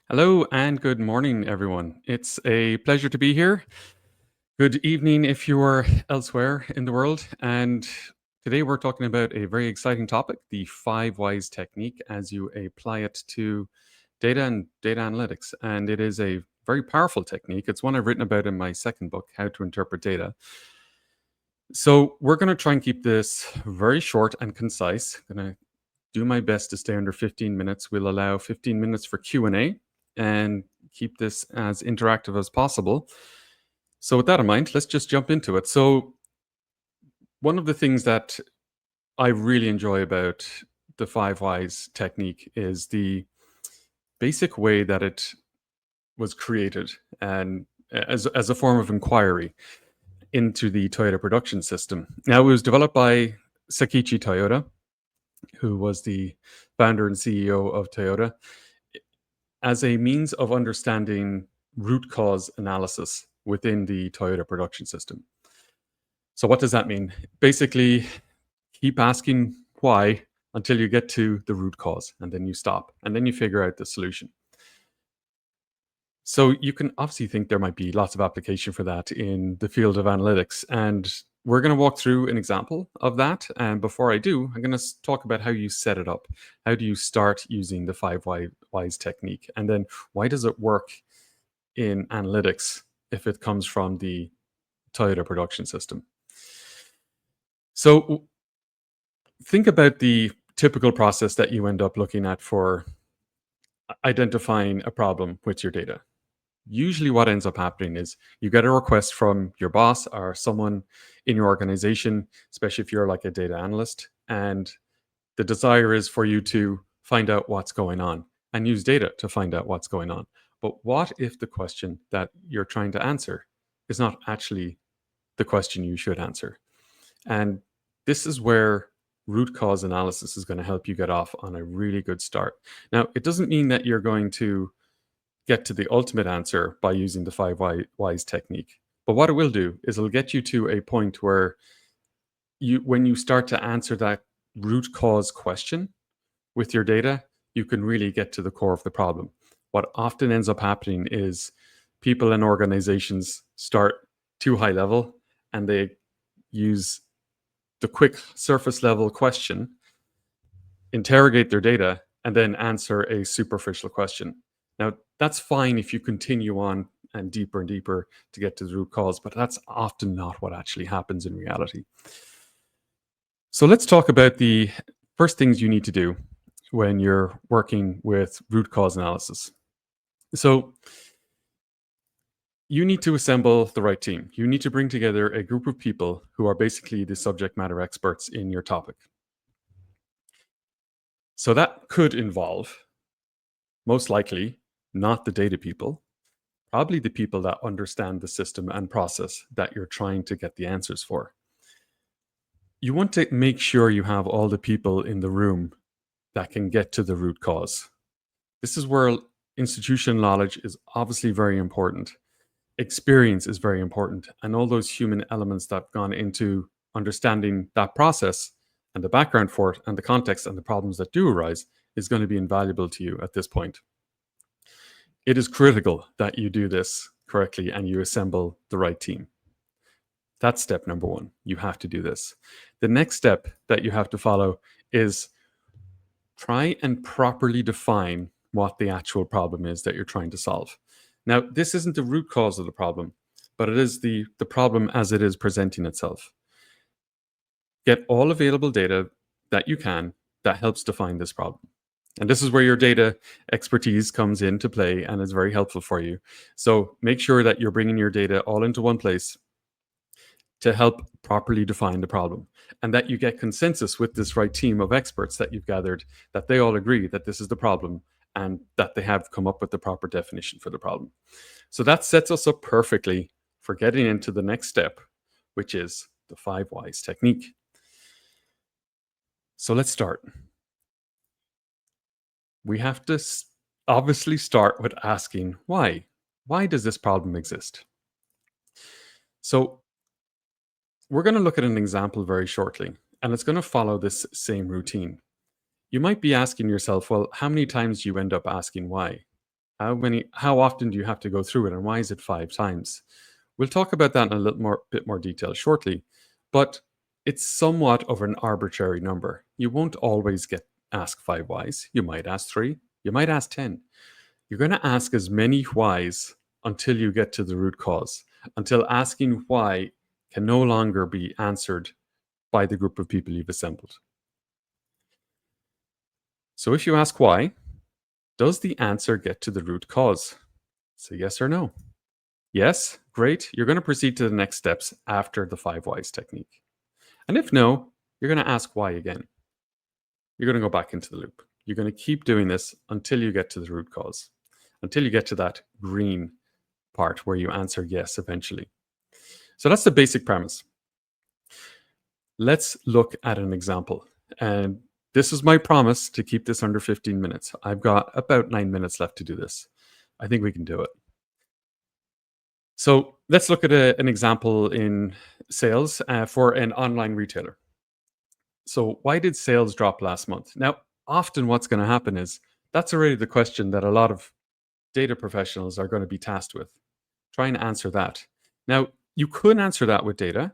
Hello and good morning, everyone. It's a pleasure to be here. Good evening if you are elsewhere in the world. And today we're talking about a very exciting topic, the five whys technique, as you apply it to data and data analytics. And it is a very powerful technique. It's one I've written about in my second book, How to Interpret Data. So we're going to try and keep this very short and concise. Going to do my best to stay under 15 minutes. We'll allow 15 minutes for Q&A and keep this as interactive as possible. So with that in mind, let's just jump into it. So one of the things that I really enjoy about the five whys technique is the basic way that it was created and as a form of inquiry into the Toyota production system. Now, it was developed by Sakichi Toyota, who was the founder and CEO of Toyota, as a means of understanding root cause analysis within the Toyota production system. So, what does that mean? Basically, keep asking why until you get to the root cause, and then you stop, and then you figure out the solution. So, you can obviously think there might be lots of application for that in the field of analytics. And we're going to walk through an example of that. And before I do, I'm going to talk about how you set it up. How do you start using the whys technique? And then why does it work in analytics if it comes from the Toyota production system? So think about the typical process that you end up looking at for identifying a problem with your data. Usually, what ends up happening is you get a request from your boss or someone in your organization, especially if you're like a data analyst, and the desire is for you to find out what's going on and use data to find out what's going on. But what if the question that you're trying to answer is not actually the question you should answer? And this is where root cause analysis is going to help you get off on a really good start. Now, it doesn't mean that you're going to get to the ultimate answer by using the five whys technique. But what it will do is it'll get you to a point where when you start to answer that root cause question with your data, you can really get to the core of the problem. What often ends up happening is people and organizations start too high level and they use the quick surface level question, interrogate their data, and then answer a superficial question. Now, that's fine if you continue on and deeper to get to the root cause, but that's often not what actually happens in reality. So let's talk about the first things you need to do when you're working with root cause analysis. So you need to assemble the right team. You need to bring together a group of people who are basically the subject matter experts in your topic. So that could involve, most likely, not the data people, probably the people that understand the system and process that you're trying to get the answers for. You want to make sure you have all the people in the room that can get to the root cause. This is where institutional knowledge is obviously very important. Experience is very important. And all those human elements that have gone into understanding that process and the background for it and the context and the problems that do arise is going to be invaluable to you at this point. It is critical that you do this correctly and you assemble the right team. That's step number one. You have to do this. The next step that you have to follow is try and properly define what the actual problem is that you're trying to solve. Now, this isn't the root cause of the problem, but it is the problem as it is presenting itself. Get all available data that you can that helps define this problem. And this is where your data expertise comes into play and is very helpful for you. So make sure that you're bringing your data all into one place to help properly define the problem, and that you get consensus with this right team of experts that you've gathered, that they all agree that this is the problem and that they have come up with the proper definition for the problem. So that sets us up perfectly for getting into the next step, which is the five whys technique. So let's start. We have to obviously start with asking why. Why does this problem exist? So we're going to look at an example very shortly, and it's going to follow this same routine. You might be asking yourself, well, how many times do you end up asking why? How often do you have to go through it, and why is it 5 times? We'll talk about that in a bit more detail shortly, but it's somewhat of an arbitrary number. You won't always get ask 5 whys. You might ask 3, you might ask 10. You're going to ask as many whys until you get to the root cause, until asking why can no longer be answered by the group of people you've assembled. So if you ask why, does the answer get to the root cause? Say yes or no. Yes, great. You're going to proceed to the next steps after the 5 whys technique. And if no, you're going to ask why again. You're going to go back into the loop. You're going to keep doing this until you get to the root cause, until you get to that green part where you answer yes eventually. So that's the basic premise. Let's look at an example. And this is my promise to keep this under 15 minutes. I've got about 9 minutes left to do this. I think we can do it. So let's look at an example in sales for an online retailer. So why did sales drop last month? Now, often what's going to happen is that's already the question that a lot of data professionals are going to be tasked with. Try and answer that. Now, you could answer that with data,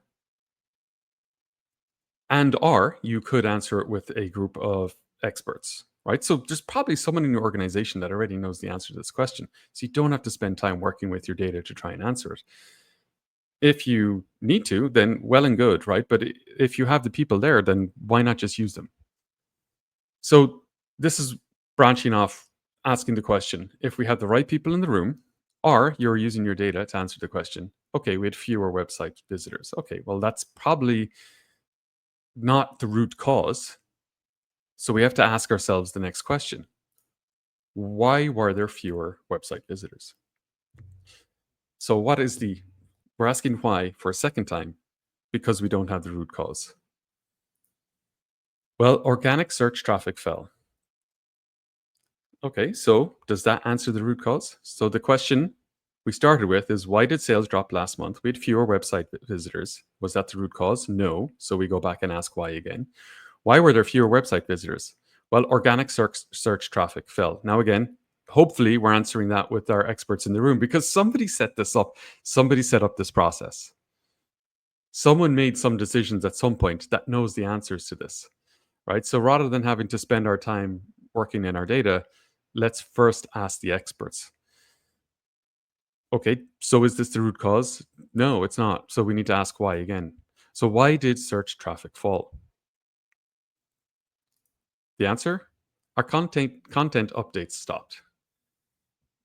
or you could answer it with a group of experts, right? So there's probably someone in your organization that already knows the answer to this question. So you don't have to spend time working with your data to try and answer it. If you need to, then well and good, right? But if you have the people there, then why not just use them? So this is branching off, asking the question, if we have the right people in the room, or you're using your data to answer the question, okay, we had fewer website visitors. Okay, well, that's probably not the root cause. So we have to ask ourselves the next question. Why were there fewer website visitors? So we're asking why for a second time because we don't have the root cause. Well, organic search traffic fell. Okay, so does that answer the root cause? So the question we started with is why did sales drop last month? We had fewer website visitors. Was that the root cause? No. So we go back and ask why again. Why were there fewer website visitors? Well, organic search traffic fell. Now, again, hopefully we're answering that with our experts in the room because somebody set this up. Somebody set up this process. Someone made some decisions at some point that knows the answers to this, right? So rather than having to spend our time working in our data, let's first ask the experts. Okay, so is this the root cause? No, it's not. So we need to ask why again. So why did search traffic fall? The answer? Our content updates stopped.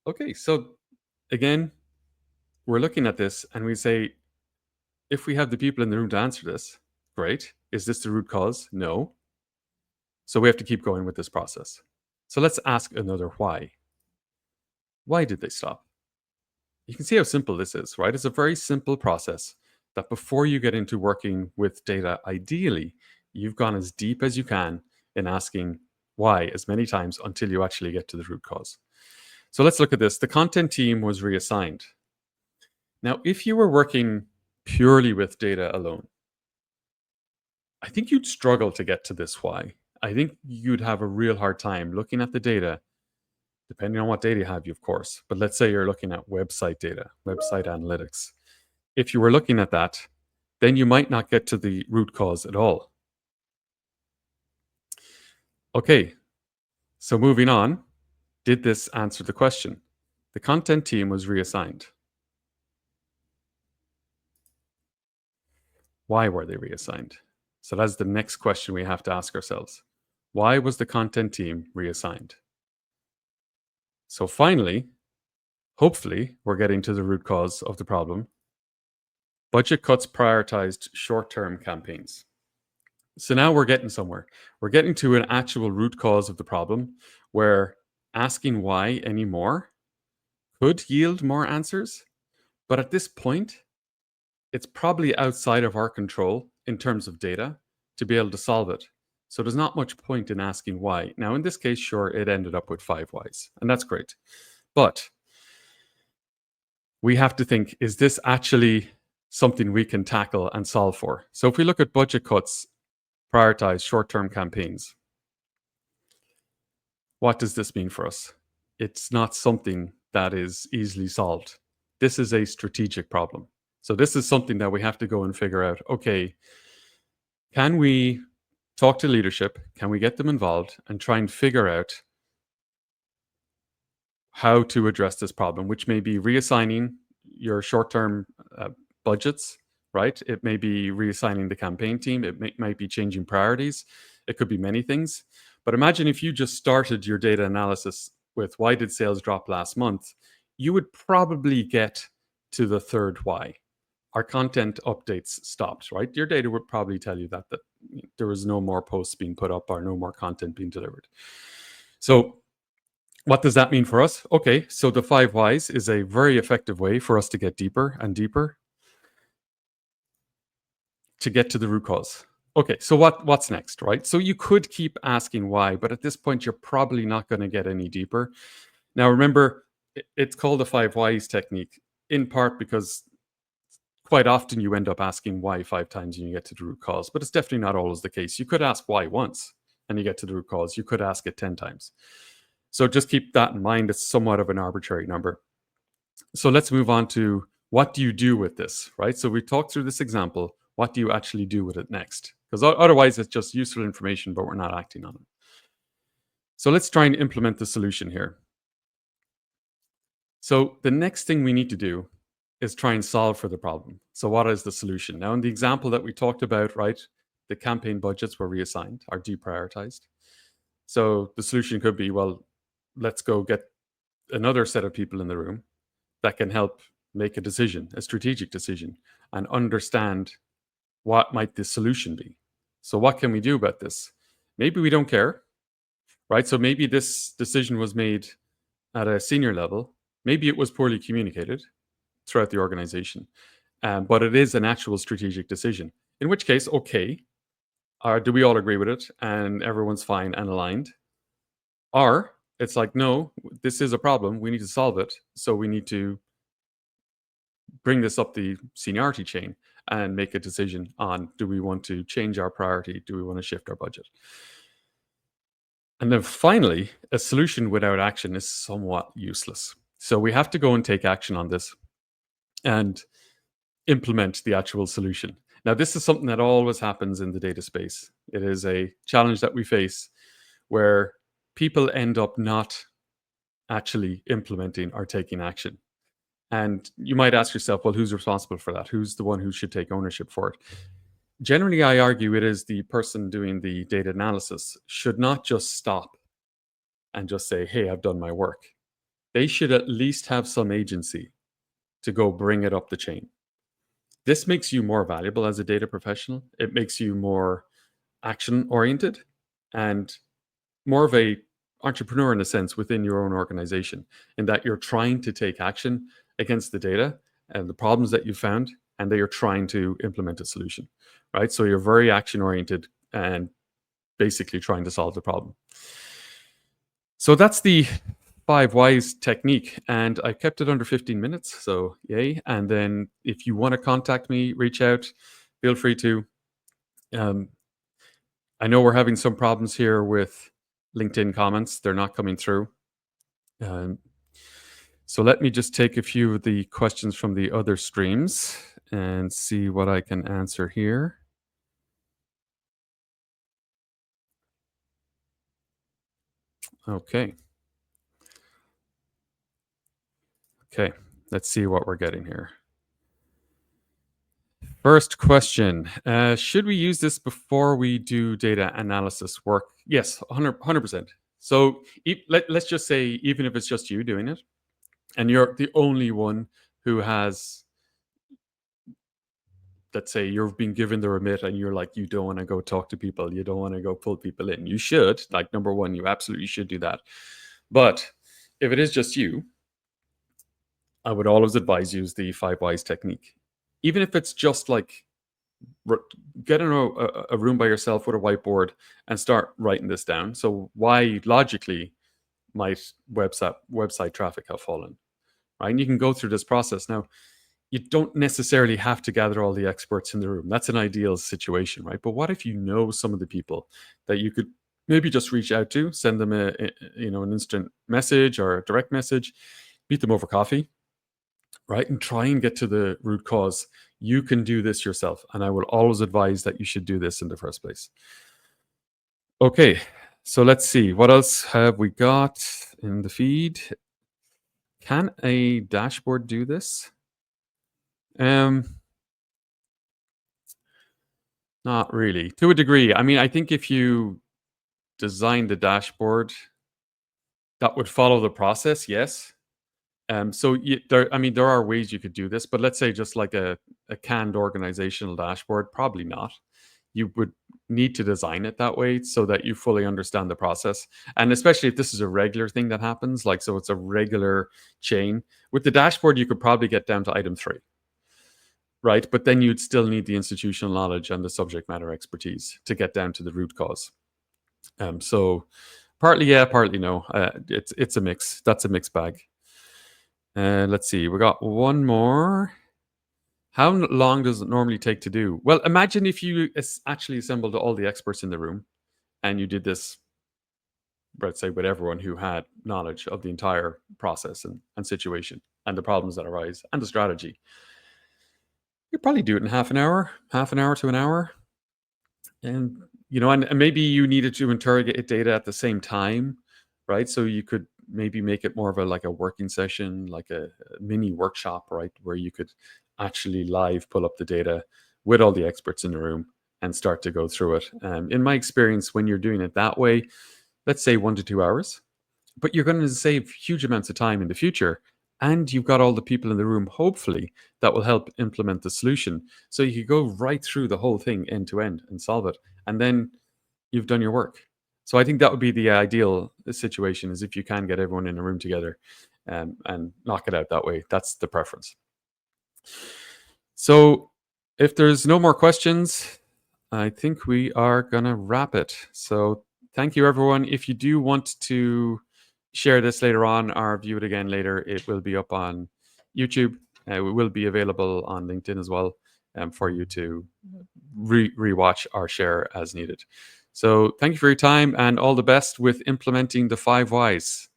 Okay, so again, we're looking at this and we say, if we have the people in the room to answer this, great. Is this the root cause? No. So we have to keep going with this process. So let's ask another why. Why did they stop? You can see how simple this is, right? It's a very simple process that before you get into working with data, ideally, you've gone as deep as you can in asking why as many times until you actually get to the root cause. So let's look at this. The content team was reassigned. Now, if you were working purely with data alone, I think you'd struggle to get to this why. I think you'd have a real hard time looking at the data, depending on what data you have, of course. But let's say you're looking at website data, website analytics. If you were looking at that, then you might not get to the root cause at all. Okay, so moving on, did this answer the question? The content team was reassigned. Why were they reassigned? So that's the next question we have to ask ourselves. Why was the content team reassigned? So finally, hopefully, we're getting to the root cause of the problem. Budget cuts prioritized short-term campaigns. So now we're getting somewhere. We're getting to an actual root cause of the problem where asking why anymore could yield more answers. But at this point, it's probably outside of our control in terms of data to be able to solve it. So there's not much point in asking why. Now, in this case, sure, it ended up with 5 whys, and that's great. But we have to think, is this actually something we can tackle and solve for? So if we look at budget cuts, prioritize short-term campaigns, what does this mean for us? It's not something that is easily solved. This is a strategic problem. So this is something that we have to go and figure out. Okay, can we talk to leadership? Can we get them involved and try and figure out how to address this problem, which may be reassigning your short-term budgets, right? It may be reassigning the campaign team. Might be changing priorities. It could be many things. But imagine if you just started your data analysis with why did sales drop last month, you would probably get to the third why. Our content updates stopped, right? Your data would probably tell you that there was no more posts being put up or no more content being delivered. So what does that mean for us? Okay, so the 5 whys is a very effective way for us to get deeper and deeper to get to the root cause. Okay, so what's next, right? So you could keep asking why, but at this point you're probably not going to get any deeper. Now remember, it's called the 5 whys technique in part because quite often you end up asking why 5 times and you get to the root cause, but it's definitely not always the case. You could ask why once and you get to the root cause. You could ask it 10 times. So just keep that in mind. It's somewhat of an arbitrary number. So let's move on to what do you do with this, right? So we talked through this example. What do you actually do with it next? Because otherwise it's just useful information, but we're not acting on it. So let's try and implement the solution here. So the next thing we need to do is try and solve for the problem. So what is the solution? Now, in the example that we talked about, right, the campaign budgets were reassigned or deprioritized. So the solution could be, well, let's go get another set of people in the room that can help make a decision, a strategic decision, and understand what might the solution be. So what can we do about this? Maybe we don't care, right? So maybe this decision was made at a senior level. Maybe it was poorly communicated throughout the organization, but it is an actual strategic decision. In which case, okay, do we all agree with it and everyone's fine and aligned? Or it's like, no, this is a problem. We need to solve it. So we need to bring this up the seniority chain and make a decision on, do we want to change our priority? Do we want to shift our budget? And then finally, a solution without action is somewhat useless. So we have to go and take action on this and implement the actual solution. Now, this is something that always happens in the data space. It is a challenge that we face where people end up not actually implementing or taking action. And you might ask yourself, well, who's responsible for that? Who's the one who should take ownership for it? Generally, I argue it is the person doing the data analysis should not just stop and just say, hey, I've done my work. They should at least have some agency to go bring it up the chain. This makes you more valuable as a data professional. It makes you more action oriented and more of a entrepreneur in a sense within your own organization, in that you're trying to take action against the data and the problems that you found, and that you're trying to implement a solution, right? So you're very action oriented and basically trying to solve the problem. So that's the 5 whys technique, and I kept it under 15 minutes, so yay. And then if you want to contact me, reach out, feel free to. I know we're having some problems here with LinkedIn comments. They're not coming through. So let me just take a few of the questions from the other streams and see what I can answer here. Okay. Okay, let's see what we're getting here. First question, should we use this before we do data analysis work? Yes, 100%. So let's just say, even if it's just you doing it, and you're the only one who has, let's say you've been given the remit and you're like, you don't want to go talk to people, you don't want to go pull people in. You should, like, number one, you absolutely should do that. But if it is just you, I would always advise use the 5 whys technique. Even if it's just like get in a room by yourself with a whiteboard and start writing this down. So why logically might website traffic have fallen, right? And you can go through this process. Now, you don't necessarily have to gather all the experts in the room. That's an ideal situation, right? But what if you know some of the people that you could maybe just reach out to, send them an instant message or a direct message, Beat them over coffee, right? And try and get to the root cause. You can do this yourself. And I will always advise that you should do this in the first place. Okay, so let's see. What else have we got in the feed? Can a dashboard do this? Um, Not really. To a degree. I mean, I think if you designed a dashboard that would follow the process, yes. I mean, there are ways you could do this, but let's say just like a canned organizational dashboard, probably not. You would need to design it that way so that you fully understand the process. And especially if this is a regular thing that happens, like so it's a regular chain. With the dashboard, you could probably get down to item 3, right? But then you'd still need the institutional knowledge and the subject matter expertise to get down to the root cause. So partly yeah, partly no. It's a mix. That's a mixed bag. Let's see. We got one more. How long does it normally take to do? Well, imagine if you actually assembled all the experts in the room and you did this, let's say, with everyone who had knowledge of the entire process and situation and the problems that arise and the strategy. You'd probably do it in half an hour to an hour. And and maybe you needed to interrogate data at the same time, right? So you could maybe make it more of a like a working session, like a mini workshop, right? Where you could actually live pull up the data with all the experts in the room and start to go through it. In my experience, when you're doing it that way, let's say 1 to 2 hours, but you're going to save huge amounts of time in the future. And you've got all the people in the room, hopefully, that will help implement the solution. So you could go right through the whole thing end to end and solve it. And then you've done your work. So I think that would be the ideal situation, is if you can get everyone in a room together and knock it out that way. That's the preference. So if there's no more questions, I think we are going to wrap it. So thank you, everyone. If you do want to share this later on or view it again later, it will be up on YouTube. It will be available on LinkedIn as well, for you to rewatch or share as needed. So thank you for your time and all the best with implementing the 5 whys.